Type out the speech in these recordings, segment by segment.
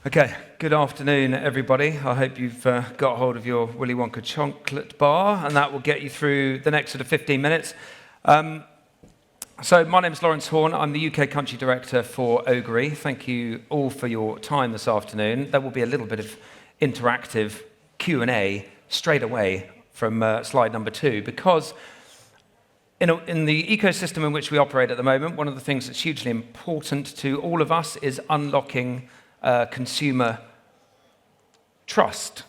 Okay, good afternoon, everybody. I hope you've got hold of your Willy Wonka chocolate bar, and that will get you through the next sort of 15 minutes. So my name is Lawrence Horne. I'm the UK Country Director for Ogury. Thank you all for your time this afternoon. There will be a little bit of interactive Q&A straight away from slide number 2, because in the ecosystem in which we operate at the moment, one of the things that's hugely important to all of us is unlocking consumer trust.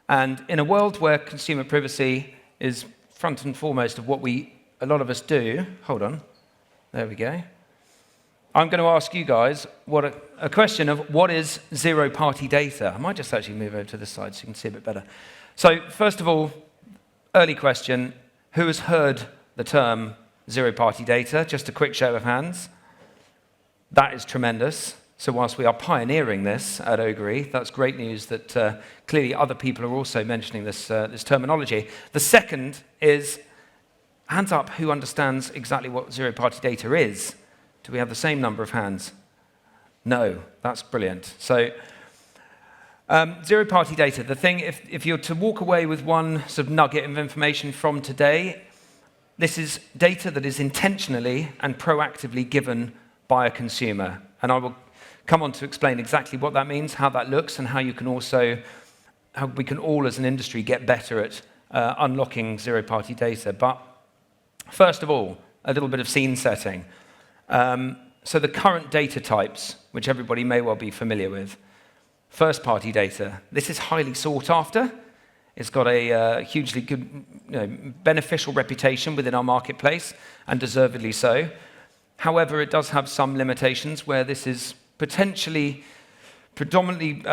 And in a world where consumer privacy is front and foremost of what a lot of us do, hold on, there we go. I'm going to ask you guys a question of what is zero-party data. I might just actually move over to this side so you can see a bit better. So first of all, early question, who has heard the term zero-party data? Just a quick show of hands. That is tremendous. So whilst we are pioneering this at Ogury, that's great news that clearly other people are also mentioning this terminology. The second is, hands up who understands exactly what zero-party data is. Do we have the same number of hands? No, that's brilliant. So zero-party data, the thing, if you're to walk away with one sort of nugget of information from today, this is data that is intentionally and proactively given by a consumer. And I will come on to explain exactly what that means, how that looks, and how we can all as an industry get better at unlocking zero-party data. But first of all, a little bit of scene setting. So the current data types, which everybody may well be familiar with. First-party data. This is highly sought after. It's got a hugely good, beneficial reputation within our marketplace, and deservedly so. However, it does have some limitations where this is potentially predominantly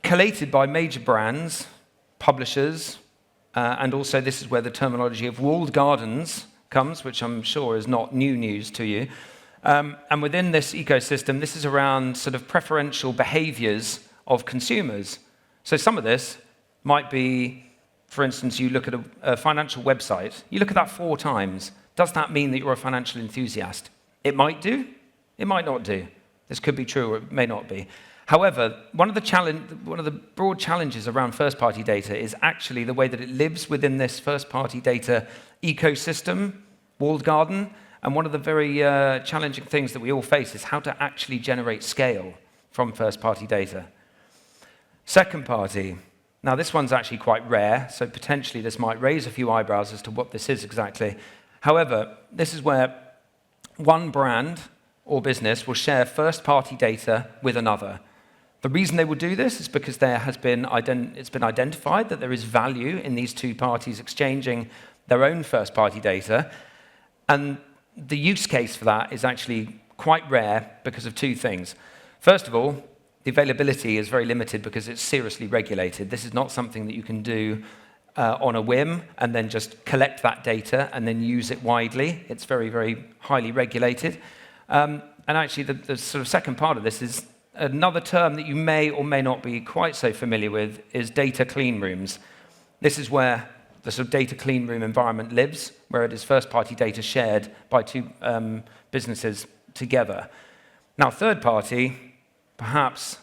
collated by major brands, publishers, and also this is where the terminology of walled gardens comes, which I'm sure is not new news to you. And within this ecosystem, this is around sort of preferential behaviors of consumers. So some of this might be, for instance, you look at a financial website, you look at that 4 times. Does that mean that you're a financial enthusiast? It might do, it might not do. This could be true or it may not be. However, one of the broad challenges around first-party data is actually the way that it lives within this first-party data ecosystem, walled garden, and one of the very challenging things that we all face is how to actually generate scale from first-party data. Second-party. Now, this one's actually quite rare, so potentially this might raise a few eyebrows as to what this is exactly. However, this is where one brand or business will share first-party data with another. The reason they will do this is because it's been identified that there is value in these two parties exchanging their own first-party data, and the use case for that is actually quite rare because of 2 things. First of all, the availability is very limited because it's seriously regulated. This is not something that you can do on a whim and then just collect that data and then use it widely. It's very, very highly regulated. And actually, the sort of second part of this is another term that you may or may not be quite so familiar with is data clean rooms. This is where the sort of data clean room environment lives, where it is first-party data shared by 2 businesses together. Now, third party, perhaps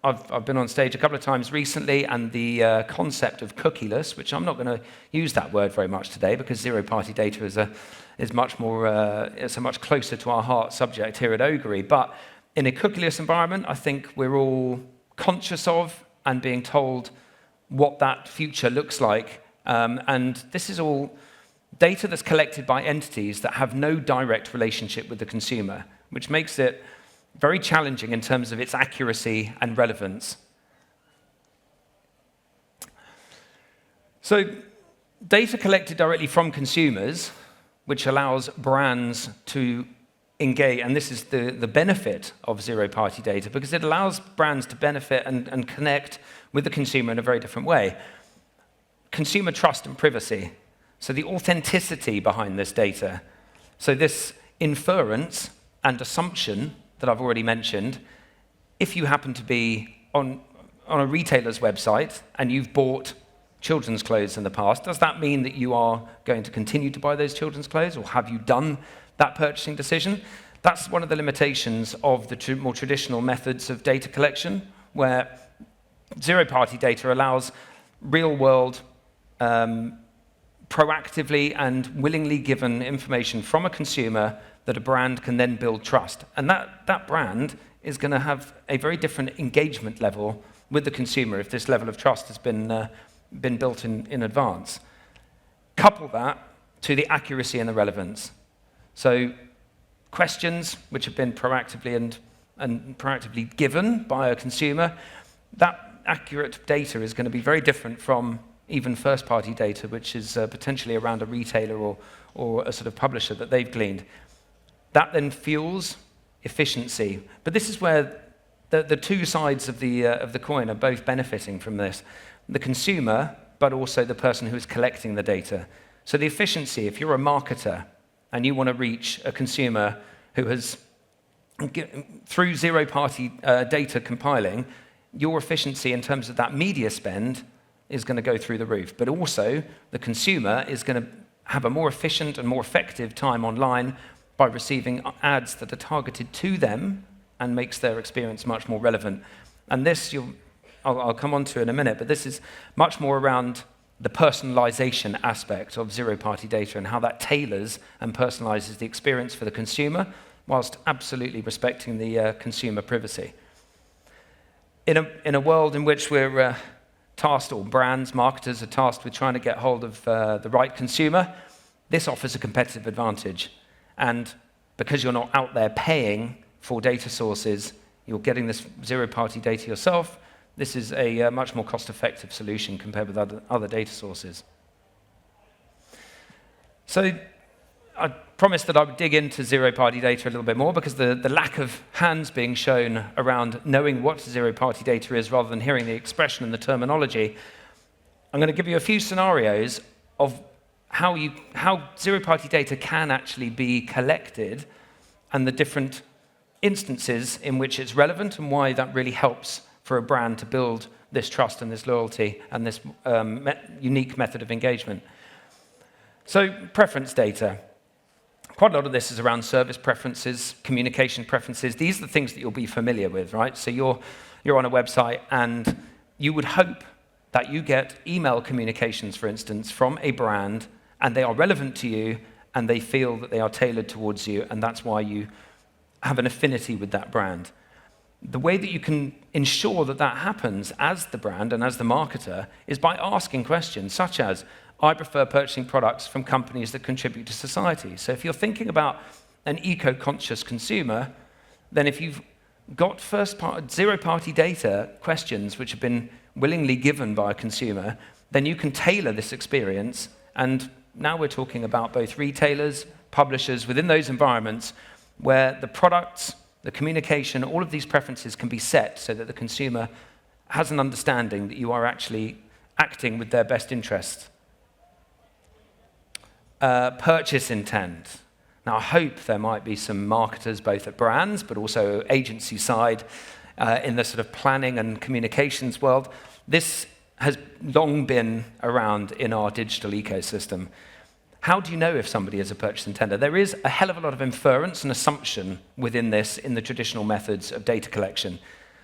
I've been on stage a couple of times recently, and the concept of cookieless, which I'm not going to use that word very much today because zero-party data is much more, it's a much closer to our heart subject here at Ogury. But in a cookieless environment, I think we're all conscious of and being told what that future looks like. And this is all data that's collected by entities that have no direct relationship with the consumer, which makes it very challenging in terms of its accuracy and relevance. So data collected directly from consumers, which allows brands to engage, and this is the benefit of zero-party data, because it allows brands to benefit and connect with the consumer in a very different way. Consumer trust and privacy. So the authenticity behind this data. So this inference and assumption that I've already mentioned, if you happen to be on a retailer's website and you've bought children's clothes in the past, does that mean that you are going to continue to buy those children's clothes, or have you done that purchasing decision? That's one of the limitations of the more traditional methods of data collection, where zero-party data allows real-world, proactively and willingly given information from a consumer that a brand can then build trust. And that brand is going to have a very different engagement level with the consumer if this level of trust has been built in advance. Couple that to the accuracy and the relevance. So questions which have been proactively and proactively given by a consumer, that accurate data is going to be very different from even first-party data, which is potentially around a retailer or a sort of publisher that they've gleaned. That then fuels efficiency. But this is where the two sides of the coin are both benefiting from this. The consumer, but also the person who is collecting the data. So the efficiency, if you're a marketer and you want to reach a consumer who has, through zero-party data compiling, your efficiency in terms of that media spend is going to go through the roof. But also, the consumer is going to have a more efficient and more effective time online by receiving ads that are targeted to them and makes their experience much more relevant. And this, I'll come on to in a minute, but this is much more around the personalization aspect of zero-party data and how that tailors and personalizes the experience for the consumer whilst absolutely respecting the consumer privacy. In a world in which we're tasked, or brands, marketers are tasked with trying to get hold of the right consumer, this offers a competitive advantage. And because you're not out there paying for data sources, you're getting this zero-party data yourself. This is a much more cost-effective solution compared with other data sources. So I promised that I would dig into zero-party data a little bit more because the lack of hands being shown around knowing what zero-party data is rather than hearing the expression and the terminology, I'm going to give you a few scenarios of how zero-party data can actually be collected and the different instances in which it's relevant and why that really helps for a brand to build this trust and this loyalty and this unique method of engagement. So preference data. Quite a lot of this is around service preferences, communication preferences. These are the things that you'll be familiar with, right? So you're on a website and you would hope that you get email communications, for instance, from a brand and they are relevant to you and they feel that they are tailored towards you and that's why you have an affinity with that brand. The way that you can ensure that that happens as the brand and as the marketer is by asking questions such as, I prefer purchasing products from companies that contribute to society. So if you're thinking about an eco-conscious consumer, then if you've got zero-party data questions which have been willingly given by a consumer, then you can tailor this experience. And now we're talking about both retailers, publishers, within those environments where the products, the communication, all of these preferences can be set so that the consumer has an understanding that you are actually acting with their best interests. Purchase intent. Now, I hope there might be some marketers, both at brands, but also agency side, in the sort of planning and communications world. This has long been around in our digital ecosystem. How do you know if somebody is a purchase intender? There is a hell of a lot of inference and assumption within this in the traditional methods of data collection.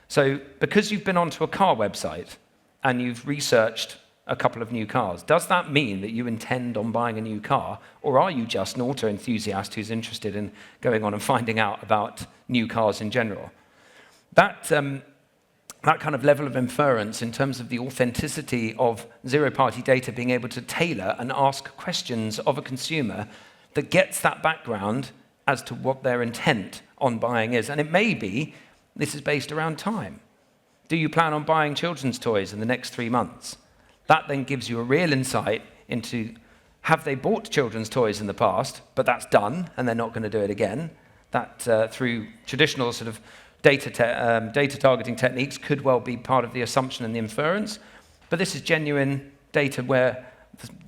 So because you've been onto a car website and you've researched a couple of new cars, does that mean that you intend on buying a new car, or are you just an auto enthusiast who's interested in going on and finding out about new cars in general? That kind of level of inference in terms of the authenticity of zero-party data being able to tailor and ask questions of a consumer that gets that background as to what their intent on buying is. And it may be this is based around time. Do you plan on buying children's toys in the next 3 months? That then gives you a real insight into, have they bought children's toys in the past, but that's done and they're not going to do it again. That through traditional sort of data targeting techniques could well be part of the assumption and the inference. But this is genuine data where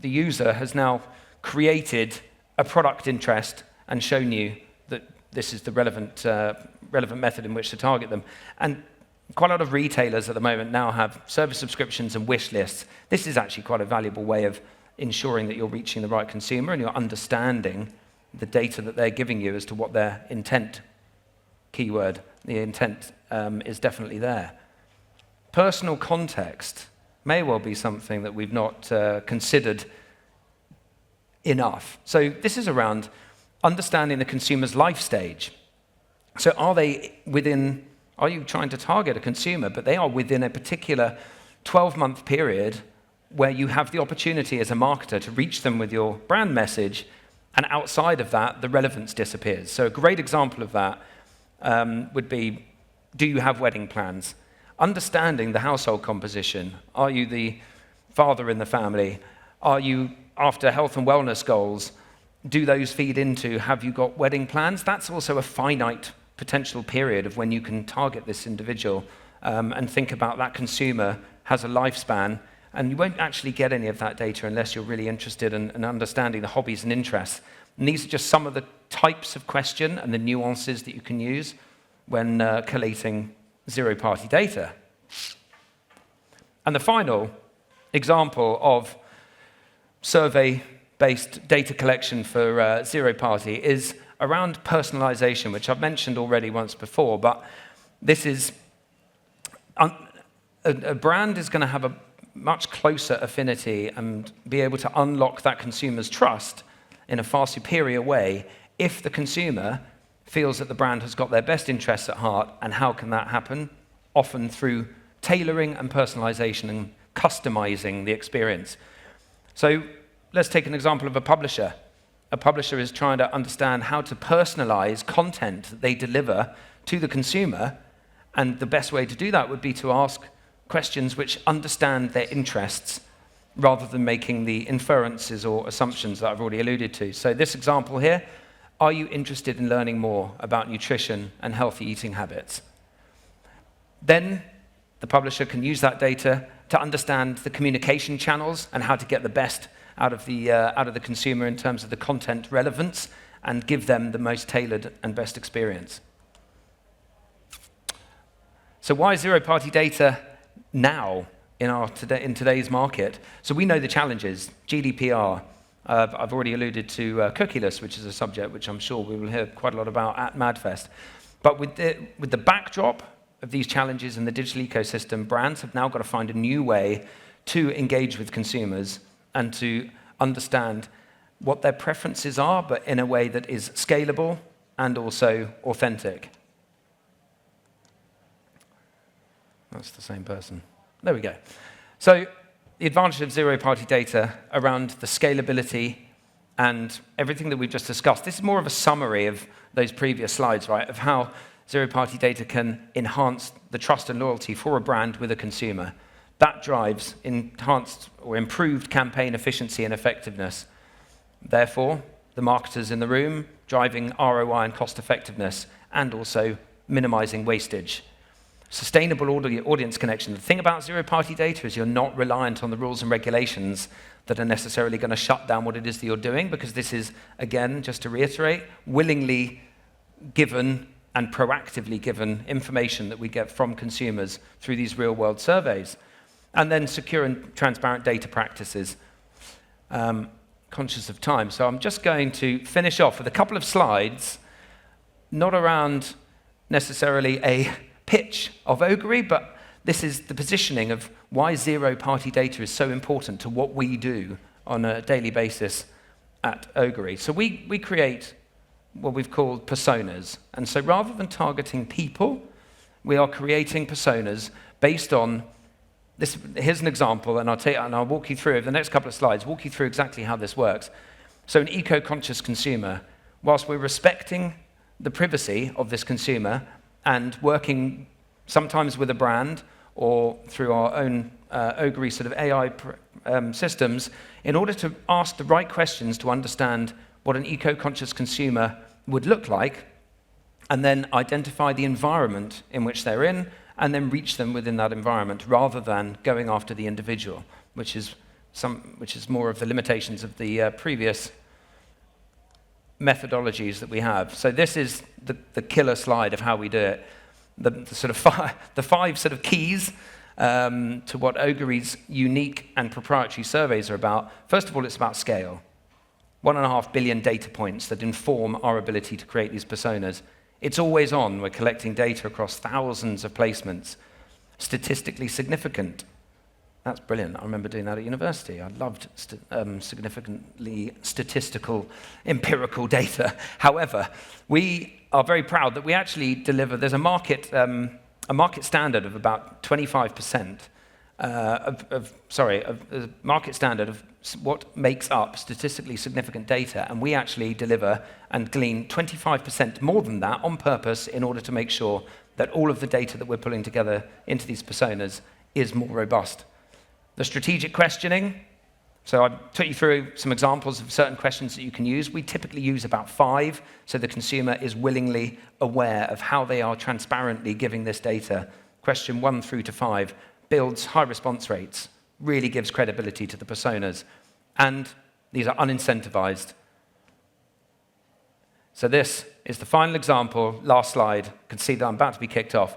the user has now created a product interest and shown you that this is the relevant method in which to target them. And quite a lot of retailers at the moment now have service subscriptions and wish lists. This is actually quite a valuable way of ensuring that you're reaching the right consumer and you're understanding the data that they're giving you as to what their intent keyword, the intent is definitely there. Personal context may well be something that we've not considered enough. So this is around understanding the consumer's life stage. So are you trying to target a consumer, but they are within a particular 12-month period where you have the opportunity as a marketer to reach them with your brand message, and outside of that, the relevance disappears. So a great example of that would be, do you have wedding plans? Understanding the household composition. Are you the father in the family? Are you after health and wellness goals? Do those feed into, have you got wedding plans? That's also a finite potential period of when you can target this individual and think about that consumer has a lifespan, and you won't actually get any of that data unless you're really interested in understanding the hobbies and interests. And these are just some of the types of question and the nuances that you can use when collating zero-party data. And the final example of survey-based data collection for zero-party is around personalization, which I've mentioned already once before, but this is, a brand is going to have a much closer affinity and be able to unlock that consumer's trust in a far superior way if the consumer feels that the brand has got their best interests at heart. And how can that happen? Often through tailoring and personalization and customizing the experience. So let's take an example of a publisher. A publisher is trying to understand how to personalize content that they deliver to the consumer, and the best way to do that would be to ask questions which understand their interests rather than making the inferences or assumptions that I've already alluded to. So this example here, are you interested in learning more about nutrition and healthy eating habits? Then the publisher can use that data to understand the communication channels and how to get the best out of the consumer in terms of the content relevance and give them the most tailored and best experience. So why zero-party data now in today's market? So we know the challenges. GDPR. I've already alluded to cookieless, which is a subject which I'm sure we will hear quite a lot about at MadFest. But with the backdrop of these challenges in the digital ecosystem, brands have now got to find a new way to engage with consumers and to understand what their preferences are, but in a way that is scalable and also authentic. That's the same person. There we go. So the advantage of zero-party data around the scalability and everything that we've just discussed. This is more of a summary of those previous slides, right, of how zero-party data can enhance the trust and loyalty for a brand with a consumer. That drives enhanced or improved campaign efficiency and effectiveness. Therefore, the marketers in the room driving ROI and cost effectiveness and also minimizing wastage. Sustainable audience connection. The thing about zero-party data is you're not reliant on the rules and regulations that are necessarily going to shut down what it is that you're doing, because this is, again, just to reiterate, willingly given and proactively given information that we get from consumers through these real-world surveys. And then secure and transparent data practices. Conscious of time, so I'm just going to finish off with a couple of slides, not around necessarily a pitch of Ogury, but this is the positioning of why zero-party data is so important to what we do on a daily basis at Ogury. So we create what we've called personas. And so rather than targeting people, we are creating personas based on this. Here's an example, and I'll walk you through over the next couple of slides, walk you through exactly how this works. So an eco-conscious consumer, whilst we're respecting the privacy of this consumer and working sometimes with a brand or through our own Ogury sort of AI systems, in order to ask the right questions to understand what an eco-conscious consumer would look like, and then identify the environment in which they're in, and then reach them within that environment, rather than going after the individual, which is more of the limitations of the previous methodologies that we have. So this is the killer slide of how we do it. The sort of five sort of keys to what Ogury's unique and proprietary surveys are about. First of all, it's about scale. 1.5 billion data points that inform our ability to create these personas. It's always on. We're collecting data across thousands of placements. Statistically significant. That's brilliant. I remember doing that at university. I loved significantly statistical, empirical data. However, we are very proud that we actually deliver, there's a market standard of about 25%, a market standard of what makes up statistically significant data, and we actually deliver and glean 25% more than that on purpose in order to make sure that all of the data that we're pulling together into these personas is more robust. The strategic questioning, so I took you through some examples of certain questions that you can use. We typically use about 5, so the consumer is willingly aware of how they are transparently giving this data. Question 1 through to 5 builds high response rates, really gives credibility to the personas, and these are unincentivized. So this is the final example, last slide. You can see that I'm about to be kicked off.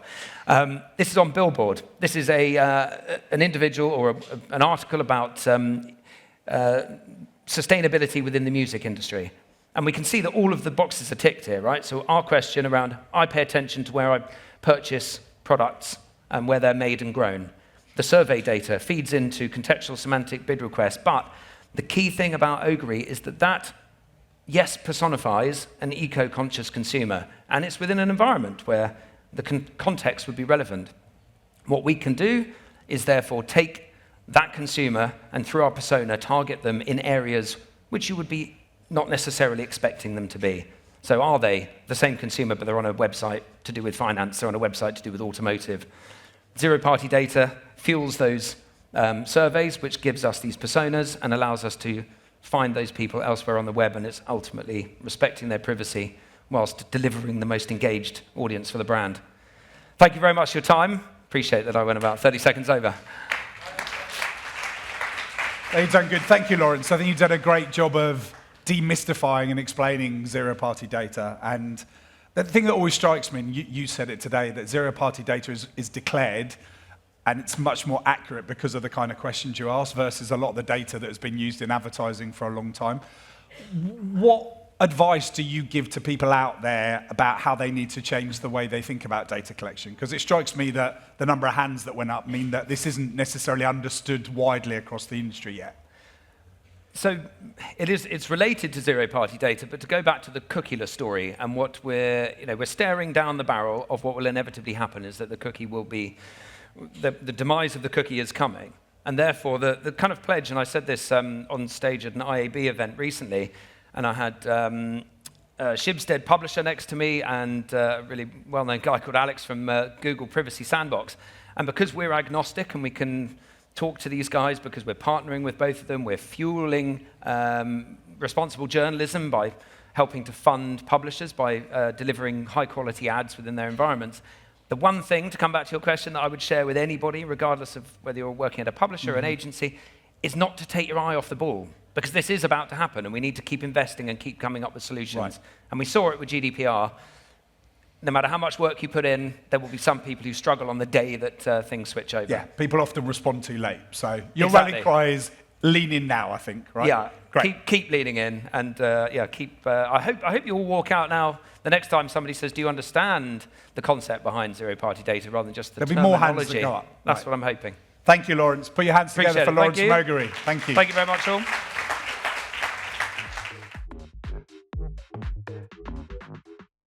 This is on Billboard. This is an individual or an article about sustainability within the music industry. And we can see that all of the boxes are ticked here, right? So our question around, I pay attention to where I purchase products and where they're made and grown. The survey data feeds into contextual semantic bid requests, but the key thing about Ogury is that yes, personifies an eco-conscious consumer, and it's within an environment where the context would be relevant. What we can do is therefore take that consumer and through our persona target them in areas which you would be not necessarily expecting them to be. So are they the same consumer, but they're on a website to do with finance, they're on a website to do with automotive? Zero-party data fuels those surveys, which gives us these personas and allows us to find those people elsewhere on the web, and it's ultimately respecting their privacy whilst delivering the most engaged audience for the brand. Thank you very much for your time. Appreciate that I went about 30 seconds over. You've done good. Thank you, Lawrence. I think you've done a great job of demystifying and explaining zero-party data. And the thing that always strikes me, and you said it today, that zero-party data is declared, and it's much more accurate because of the kind of questions you ask versus a lot of the data that has been used in advertising for a long time. What advice do you give to people out there about how they need to change the way they think about data collection? Because it strikes me that the number of hands that went up mean that this isn't necessarily understood widely across the industry yet. So it's related to zero-party data, but to go back to the cookieless story and what we're staring down the barrel of what will inevitably happen is that the cookie will be, the demise of the cookie is coming. And therefore, the kind of pledge, and I said this on stage at an IAB event recently, and I had Shibstead Publisher next to me and a really well-known guy called Alex from Google Privacy Sandbox. And because we're agnostic and we can talk to these guys because we're partnering with both of them, we're fueling responsible journalism by helping to fund publishers by delivering high-quality ads within their environments. The one thing, to come back to your question, that I would share with anybody, regardless of whether you're working at a publisher or an agency, is not to take your eye off the ball. Because this is about to happen, and we need to keep investing and keep coming up with solutions. Right. And we saw it with GDPR. No matter how much work you put in, there will be some people who struggle on the day that things switch over. Yeah, people often respond too late. So your rally cry is lean in now, I think, right? Yeah, great. Keep leaning in, and I hope you all walk out now. The next time somebody says, "Do you understand the concept behind zero-party data?" rather than just the terminology. There'll be more hands that go up. That's what I'm hoping. Thank you, Lawrence. Put your hands together for Lawrence from Ogury. Thank you. Thank you very much, all.